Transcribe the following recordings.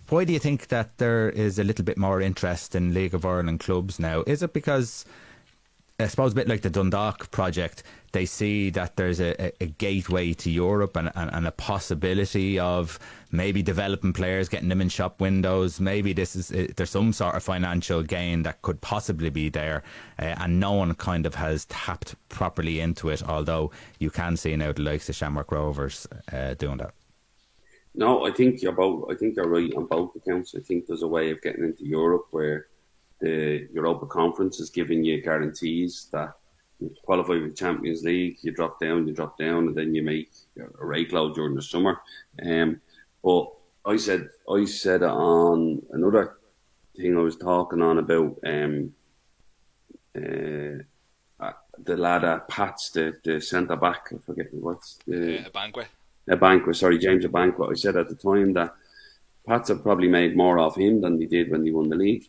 Why do you think that there is a little bit more interest in League of Ireland clubs now? Is it because, I suppose, a bit like the Dundalk project, they see that there's a gateway to Europe and a possibility of maybe developing players, getting them in shop windows? Maybe there's some sort of financial gain that could possibly be there, and no one kind of has tapped properly into it, although you can see now the likes of Shamrock Rovers doing that. No, I think you're right on both accounts. I think there's a way of getting into Europe where the Europa Conference is giving you guarantees that you qualify for the Champions League, you drop down, and then you make a rake load during the summer. But I said on another thing I was talking on about the lad at Pats, the centre back, I forget what's the Abankwah. James Abankwah. I said at the time that Pats have probably made more off him than they did when they won the league.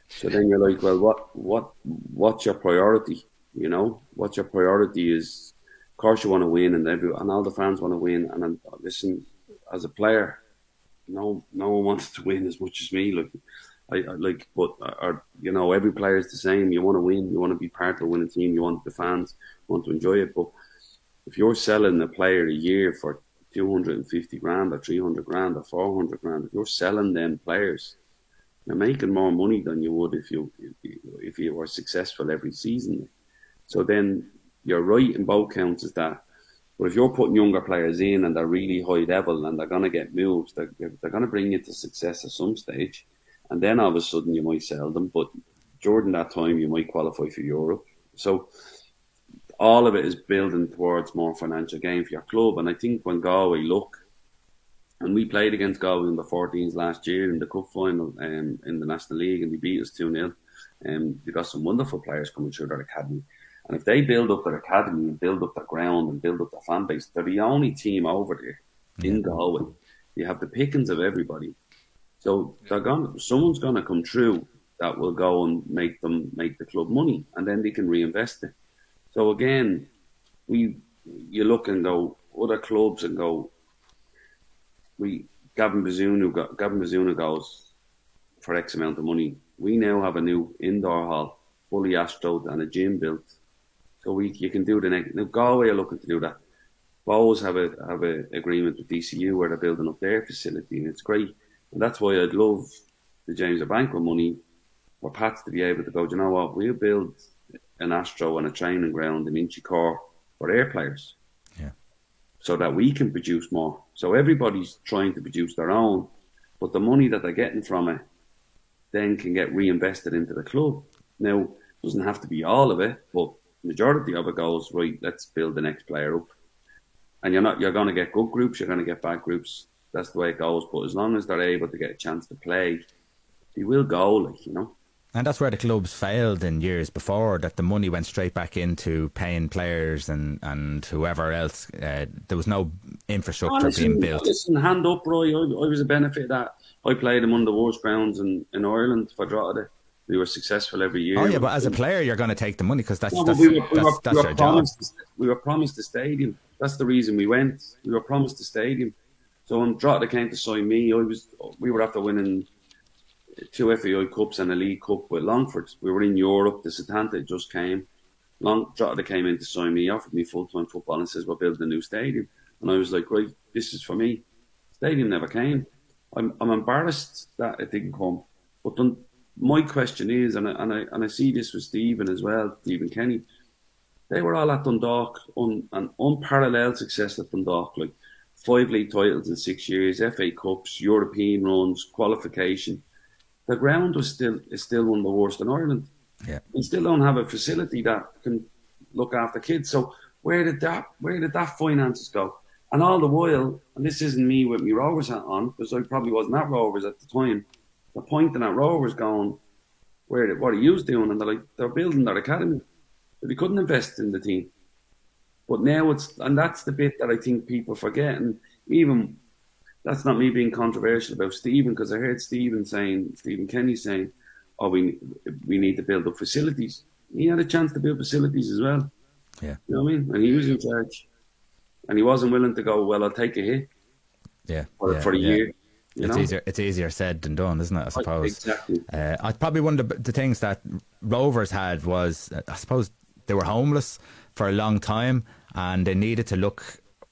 So then you're like, well, what's your priority? You know, what your priority is. Of course, you want to win, and all the fans want to win. And listen, as a player, no one wants to win as much as me. Every player is the same. You want to win. You want to be part of the winning team. You want the fans want to enjoy it. But if you're selling a player a year for 250 grand or 300 grand or 400 grand, if you're selling them players, you're making more money than you would if you were successful every season. So then you're right in both counts is that. But if you're putting younger players in and they're really high level and they're going to get moves, they're going to bring you to success at some stage. And then all of a sudden you might sell them. But during that time you might qualify for Europe. So all of it is building towards more financial gain for your club. And I think when Galway look, and we played against Galway in the 14s last year in the cup final in the National League, and they beat us 2-0. They got some wonderful players coming through their academy. And if they build up their academy and build up their ground and build up their fan base, they're the only team over there in Galway. You have the pickings of everybody. So someone's going to come through that will go and make the club money, and then they can reinvest it. So again, you look and go, other clubs and go, Gavin Bazunu goes for X amount of money. We now have a new indoor hall, fully astroed, and a gym built. So you can do the next. Now Galway are looking to do that. Bows have a agreement with DCU where they're building up their facility, and it's great. And that's why I'd love the James Abankwah money for Pats to be able to go, do you know what, we'll build an astro and a training ground in Inchicore for their players. Yeah. So that we can produce more. So everybody's trying to produce their own, but the money that they're getting from it then can get reinvested into the club. Now, it doesn't have to be all of it, but majority of it goes, right, let's build the next player up. And you're going to get good groups, you're going to get bad groups. That's the way it goes. But as long as they're able to get a chance to play, they will go, And that's where the clubs failed in years before, that the money went straight back into paying players and whoever else. There was no infrastructure being built. Listen, hand up, Roy. I was a benefit of that. I played them on the worst grounds in Ireland for Drogheda. We were successful every year. Oh yeah, but as a player, you're going to take the money because that's your job. We were promised the stadium. That's the reason we went. We were promised the stadium. So when Drogheda came to sign me, we were after winning 2 FAI Cups and a League Cup with Longford. We were in Europe. The Setanta just came. Drogheda came in to sign me, offered me full-time football and says, we're building a new stadium. And I was like, right, this is for me. Stadium never came. I'm embarrassed that it didn't come. But then my question is, and I see this with Stephen as well, Stephen Kenny, they were all at Dundalk on an unparalleled success at Dundalk, like 5 league titles in 6 years, FA Cups, European runs, qualification. The ground is still one of the worst in Ireland. Yeah. We still don't have a facility that can look after kids. So where did that finances go? And all the while, and this isn't me with me Rovers hat on, because I probably wasn't at Rovers at the time, they're pointing at Rovers going, what are you doing? And they're building their academy. So they couldn't invest in the team. But now and that's the bit that I think people forget. And even, that's not me being controversial about Stephen, because I heard Stephen Kenny saying, oh, we need to build up facilities. He had a chance to build facilities as well. Yeah. You know what I mean? And he was in charge. And he wasn't willing to go, well, I'll take a hit for a year. You know? It's easier said than done, isn't it? I suppose. Exactly. I probably one of the things that Rovers had was, I suppose, they were homeless for a long time, and they needed to look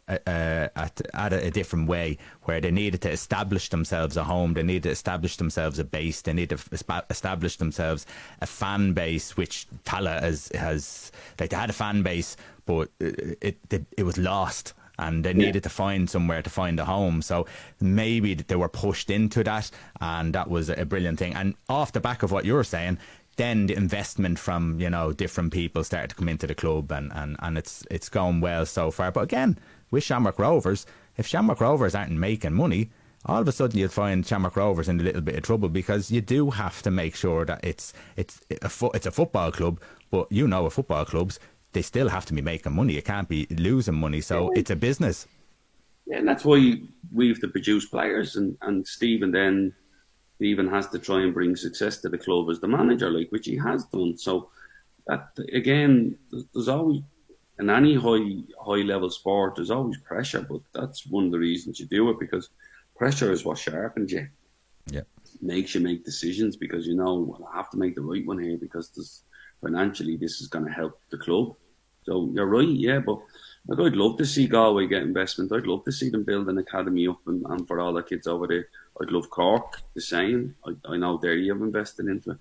at a different way, where they needed to establish themselves a home, they needed to establish themselves a base, they needed to establish themselves a fan base, which Tala has like, they had a fan base, but it was lost. And they needed to find somewhere to find a home. So maybe they were pushed into that, and that was a brilliant thing. And off the back of what you're saying, then the investment from, you know, different people started to come into the club, and it's going well so far. But again, with Shamrock Rovers, if Shamrock Rovers aren't making money, all of a sudden you'll find Shamrock Rovers in a little bit of trouble, because you do have to make sure that it's a football club, but you know, football clubs, they still have to be making money. It can't be losing money. So it's a business. Yeah, and that's why we have to produce players, and Stephen has to try and bring success to the club as the manager, like, which he has done. So that, again, there's always, in any high level sport, there's always pressure, but that's one of the reasons you do it, because pressure is what sharpens you. Yeah. Makes you make decisions, because you know, well, I have to make the right one here, because financially this is going to help the club. So you're right, yeah, but like, I'd love to see Galway get investment. I'd love to see them build an academy up and for all the kids over there. I'd love Cork the same. I know Derry have invested into it.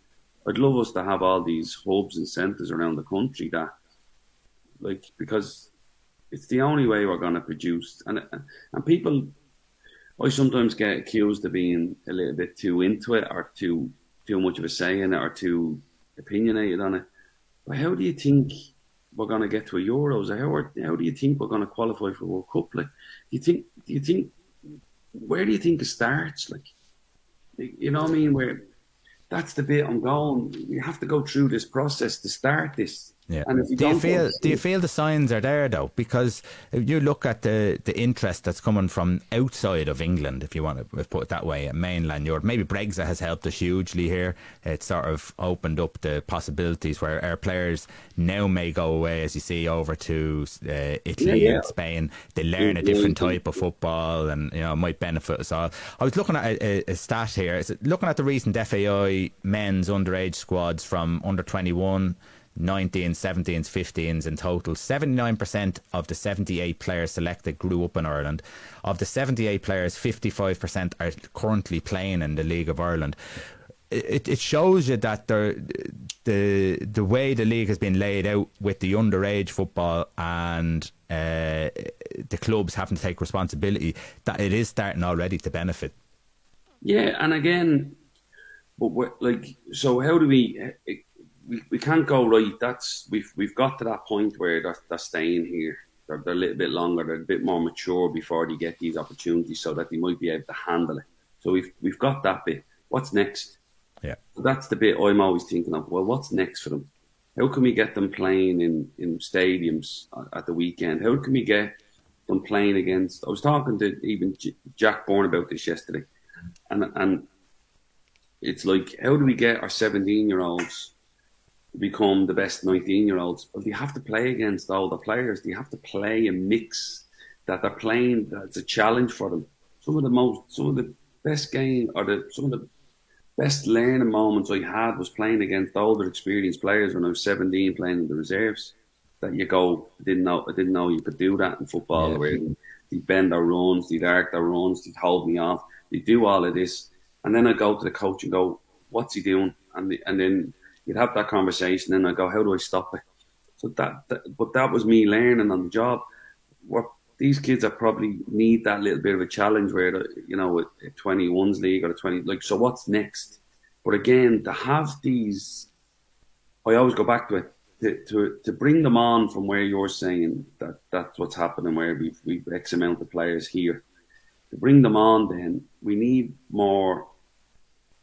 I'd love us to have all these hubs and centres around the country, that, like, because it's the only way we're going to produce. And people, I sometimes get accused of being a little bit too into it, or too much of a say in it, or too opinionated on it. But how do you think we're going to get to a Euros? How do you think we're going to qualify for World Cup? Like, do you think, where do you think it starts? Like, you know what I mean? Where, that's the bit I'm going. We have to go through this process to start this. Yeah. And if do you feel the signs are there, though? Because if you look at the interest that's coming from outside of England, if you want to put it that way, mainland Europe, maybe Brexit has helped us hugely here. It's sort of opened up the possibilities where our players now may go away, as you see, over to Italy and Spain. They learn a different type of football, and, you know, it might benefit us all. I was looking at a stat here. Looking at the recent FAI men's underage squads from under 21, 19, 17s, 15s in total. 79% of the 78 players selected grew up in Ireland. Of the 78 players, 55% are currently playing in the League of Ireland. It shows you that the way the league has been laid out with the underage football and the clubs having to take responsibility, that it is starting already to benefit. Yeah, and again, but like, so how do we can't go, right, that's we've got to that point where they're staying here. They're a little bit longer, they're a bit more mature before they get these opportunities, so that they might be able to handle it. So we've got that bit. What's next? Yeah. So that's the bit I'm always thinking of. Well, what's next for them? How can we get them playing in stadiums at the weekend? How can we get them playing against... I was talking to even Jack Bourne about this yesterday. And it's like, how do we get our 17-year-olds to become the best 19-year-olds? Well, they have to play against all the players. They have to play a mix that they're playing. That's a challenge for them. Some of the best game, or some of the best learning moments I had was playing against older, experienced players when I was 17, playing in the reserves. That you go, I didn't know you could do that in football. Yeah. Where they'd bend their runs, they'd arc their runs, they'd hold me off, they'd do all of this. And then I'd go to the coach and go, what's he doing? And then you'd have that conversation, and I'd go, how do I stop it? So but that was me learning on the job. What these kids that probably need that little bit of a challenge, where, you know, a 21s league or a 20, like, so what's next? But again, to have these, I always go back to it, to bring them on from where you're saying that's what's happening, where we've X amount of players here. To bring them on, then we need more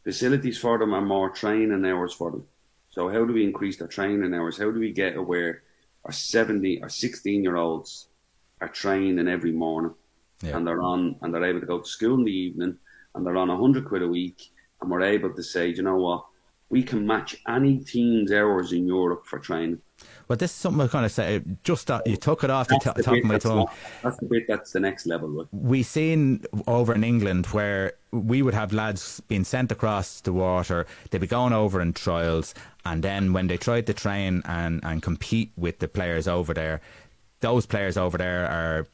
facilities for them and more training hours for them. So how do we increase their training hours? How do we get it where our 16-year-olds are training every morning, and they're able to go to school in the evening, and they're on £100 a week, and we're able to say, you know what, we can match any team's hours in Europe for training. Well, this is something I was going to say. Just that you took it off the top of my tongue. That's the bit that's the next level. Right? We seen over in England where we would have lads being sent across the water. They'd be going over in trials, and then when they tried to train and compete with the players over there, those players over there are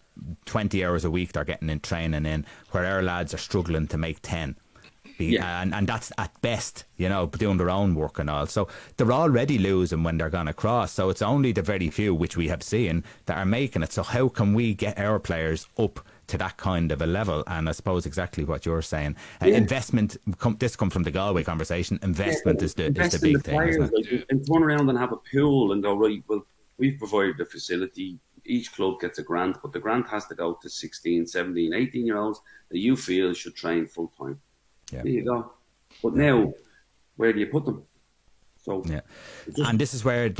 20 hours a week they're getting in training in, where our lads are struggling to make 10. And that's at best, you know, doing their own work and all. So they're already losing when they're going across. So it's only the very few, which we have seen, that are making it. So how can we get our players up to that kind of a level? And I suppose exactly what you're saying. Investment, this comes from the Galway conversation, investment is the big thing, isn't it? Like, and turn around and have a pool and go, right, well, we've provided the facility. Each club gets a grant, but the grant has to go to 16, 17, 18-year-olds that you feel should train full-time. Yeah. There you go. But now, where do you put them? So, and this is where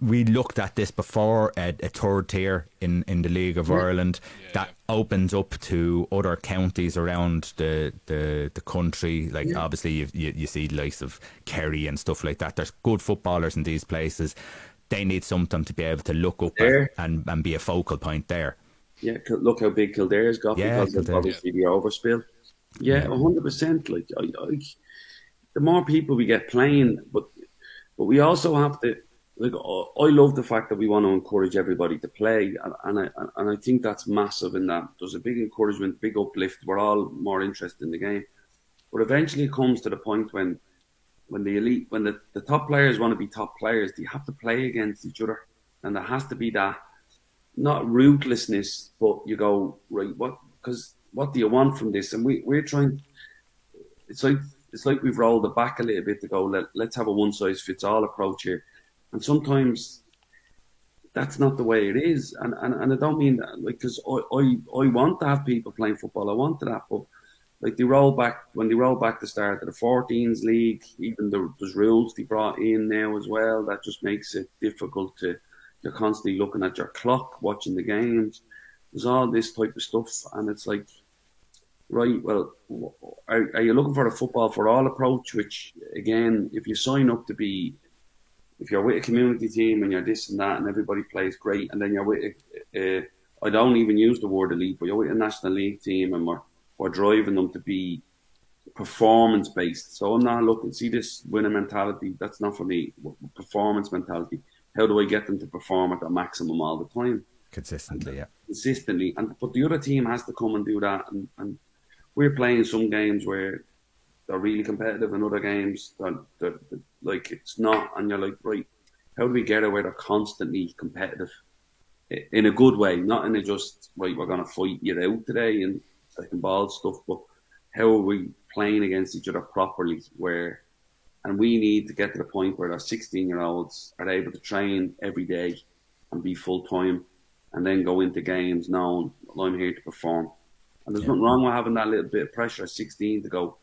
we looked at this before, a third tier in the League of Ireland that opens up to other counties around the country. Like obviously you see the likes of Kerry and stuff like that. There's good footballers in these places. They need something to be able to look up at and be a focal point there. Yeah, look how big Kildare's got because of obviously the overspill. 100%. Like, the more people we get playing, but we also have to. Like, I love the fact that we want to encourage everybody to play, and I think that's massive. In that there's a big encouragement, big uplift. We're all more interested in the game, but eventually it comes to the point when the elite, when the top players want to be top players, they have to play against each other, and there has to be that, not ruthlessness, but you go, right, what do you want from this? And we're trying. It's like we've rolled it back a little bit to go. Let's have a one size fits all approach here, and sometimes that's not the way it is. And I don't mean that, like, because I want to have people playing football. I want that, but like when they roll back the start of the 14s league, even there's rules they brought in now as well that just makes it difficult to. You're constantly looking at your clock, watching the games. There's all this type of stuff, and it's like, right, well, are you looking for a football for all approach? Which, again, if you sign up to be, if you're with a community team and you're this and that and everybody plays great, and then you're with, I don't even use the word elite, but you're with a National League team and we're driving them to be performance-based. So I'm not looking, see this winner mentality, that's not for me. Performance mentality. How do I get them to perform at their maximum all the time? Consistently, Consistently. But the other team has to come and do that. And we're playing some games where they're really competitive and other games that like it's not. And you're like, right, how do we get it where they're constantly competitive in a good way? Not in a just, right, we're going to fight you out today and second ball stuff, but how are we playing against each other properly and we need to get to the point where our 16-year-olds are able to train every day and be full-time and then go into games knowing, well, I'm here to perform. And there's nothing wrong with having that little bit of pressure at 16 to go,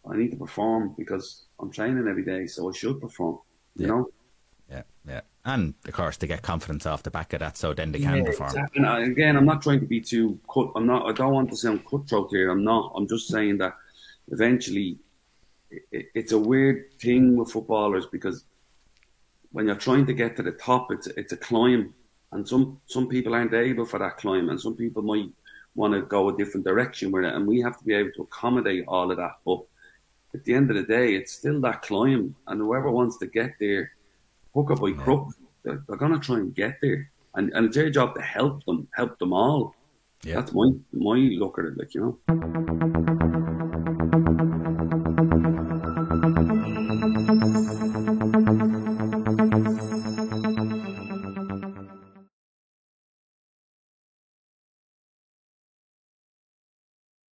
I need to perform because I'm training every day, so I should perform, you know? Yeah. And, of course, to get confidence off the back of that so then they can perform. Exactly. And again, I'm not trying to be too I don't want to sound cutthroat here. I'm just saying that eventually it's a weird thing with footballers because when you're trying to get to the top, it's a climb, and some people aren't able for that climb, and some people might want to go a different direction with it, and we have to be able to accommodate all of that. But at the end of the day, it's still that climb, and whoever wants to get there, hook up by crook, they're going to try and get there, and it's their job to help them all. Yeah. That's my look at it, like, you know.